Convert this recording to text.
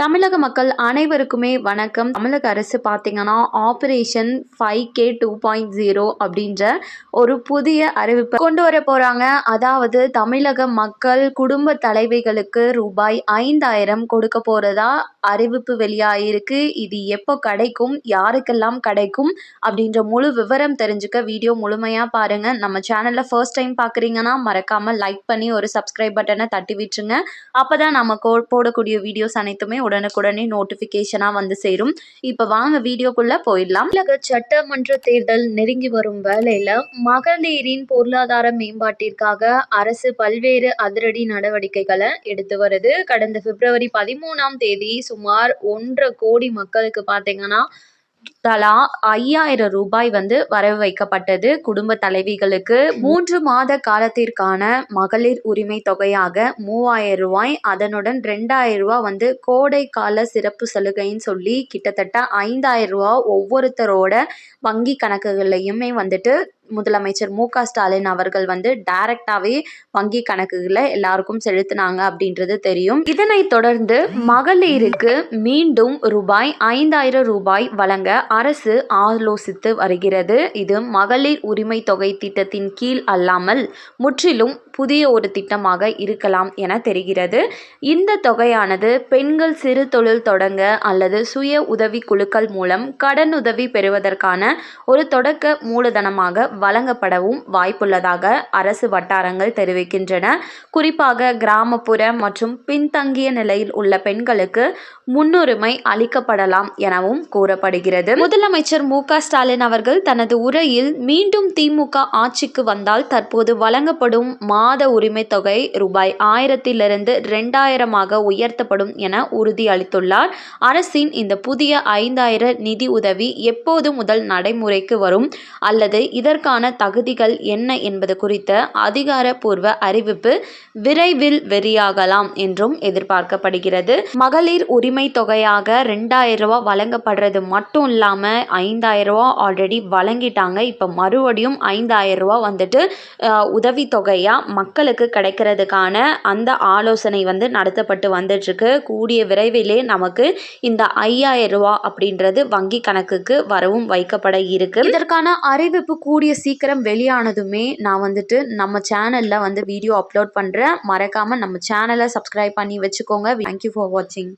தமிழக மக்கள் அனைவருக்குமே வணக்கம். தமிழக அரசு பார்த்தீங்கன்னா ஆபரேஷன் 5K 2.0 அப்படின்ற ஒரு புதிய அறிவிப்பை கொண்டு வர போறாங்க. அதாவது தமிழக மக்கள் குடும்ப தலைவிகளுக்கு ரூபாய் 5,000 கொடுக்க போறதா அறிவிப்பு வெளியாயிருக்கு. இது எப்போ கிடைக்கும், யாருக்கெல்லாம் கிடைக்கும் அப்படின்ற முழு விவரம் தெரிஞ்சுக்க வீடியோ முழுமையா பாருங்க. நம்ம சேனல்ல ஃபர்ஸ்ட் டைம் பார்க்குறீங்கன்னா மறக்காம லைக் பண்ணி ஒரு சப்ஸ்கிரைப் பட்டனை தட்டி விட்டுருங்க. அப்பதான் நம்ம போடக்கூடிய வீடியோஸ் அனைத்துமே உடனுக்குடனே நோட்டிஃபிகேஷனாக வந்து சேரும். இப்போ வாங்க வீடியோக்குள்ளே போயிடலாம். தமிழக சட்டமன்ற தேர்தல் நெருங்கி வரும் வேளையில் மகளிரின் பொருளாதார மேம்பாட்டிற்காக அரசு பல்வேறு அதிரடி நடவடிக்கைகளை எடுத்து வருது. கடந்த பிப்ரவரி 13ஆம் தேதி சுமார் 1.5 கோடி மக்களுக்கு பார்த்தீங்கன்னா தலா 5,000 ரூபாய் வந்து வரவு வைக்கப்பட்டது. குடும்ப தலைவிகளுக்கு 3 மாத காலத்திற்கான மகளிர் உரிமை தொகையாக 3,000 ரூபாய், அதனுடன் 2,000 ரூபாய் வந்து கோடை கால சிறப்பு சலுகைன்னு சொல்லி கிட்டத்தட்ட 5,000 ரூபாய் ஒவ்வொருத்தரோட வங்கி கணக்குகளையுமே வந்துட்டு முதலமைச்சர் மு.க. ஸ்டாலின் அவர்கள் வந்து டைரக்டாவே வங்கி கணக்குகளை எல்லாருக்கும் செலுத்தினாங்க அப்படின்றது தெரியும். இதனைத் தொடர்ந்து மகளிருக்கு மீண்டும் ரூபாய் 5,000 ரூபாய் வழங்க அரசு ஆலோசித்து வருகிறது. இது மகளிர் உரிமை தொகை திட்டத்தின் கீழ் அல்லாமல் முற்றிலும் புதிய ஒரு திட்டமாக இருக்கலாம் என தெரிகிறது. இந்த தொகையானது பெண்கள் சிறு தொழில் தொடங்க அல்லது சுய உதவி குழுக்கள் மூலம் கடனுதவி பெறுவதற்கான ஒரு தொடக்க மூலதனமாக வழங்கப்படவும் வாய்ப்புள்ளதாக அரசு வட்டாரங்கள் தெரிவிக்கின்றன. குறிப்பாக கிராமப்புற மற்றும் பின்தங்கிய நிலையில் உள்ள பெண்களுக்கு முன்னுரிமை அளிக்கப்படலாம் எனவும் கூறப்படுகிறது. முதலமைச்சர் மு.க. ஸ்டாலின் அவர்கள் தனது உரையில் மீண்டும் திமுக ஆட்சிக்கு வந்தால் தற்போது வழங்கப்படும் மாத உரிமை தொகை ரூபாய் 1,000 2,000 உயர்த்தப்படும் என உறுதி அளித்துள்ளார். அரசின் இந்த புதிய 5,000 நிதி உதவி எப்போது முதல் நடைமுறைக்கு வரும் அல்லது இதற்கான தகுதிகள் என்ன என்பது குறித்த அதிகாரப்பூர்வ அறிவிப்பு விரைவில் வெளியாகலாம் என்றும் எதிர்பார்க்கப்படுகிறது. மகளிர் உரிமை தொகையாக 2,000 ரூபாய் வழங்கப்படுறது மட்டும் இல்லாம 5,000 ரூபாய் ஆல்ரெடி வழங்கிட்டாங்க. இப்போ மறுபடியும் 5,000 ரூபாய் வந்துட்டு உதவித்தொகையா மக்களுக்கு கிடைக்கிறதுக்கான அந்த ஆலோசனை வந்து நடத்தப்பட்டு வந்துட்டு இருக்கு. கூடிய விரைவிலே நமக்கு இந்த 5,000 ரூபாய் அப்படின்றது வங்கி கணக்குக்கு வரவும் வைக்கப்பட இருக்கு. இதற்கான அறிவிப்பு கூடிய சீக்கிரம் வெளியானதுமே நான் வந்துட்டு நம்ம சேனல்ல வந்து வீடியோ அப்லோட் பண்றேன். மறக்காம நம்ம சேனலை சப்ஸ்கிரைப் பண்ணி வச்சுக்கோங்க. தேங்க்யூ ஃபார் வாட்சிங்.